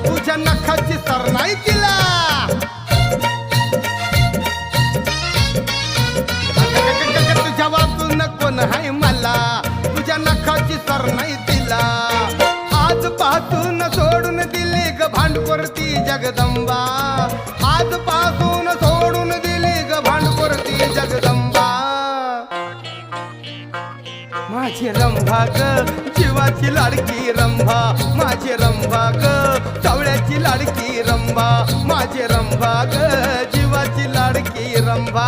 तुझ्या नखाची सर नाही तिला. तुझ्या वाचून कोण हाय मला, तुझ्या नखाची सर नाही तिला. आजपासून सोडून दिली ग भांडकोरती जगदंबा, आजपासून सोडून दिली ग भांडकोरती जगदंबा. माझी रंभा ग जीवाची लाडकी रंभा, माझी रंभा ग सावळ्याची लाडकी रंभा, माझी रंभा ग जीवाची लाडकी रंभा.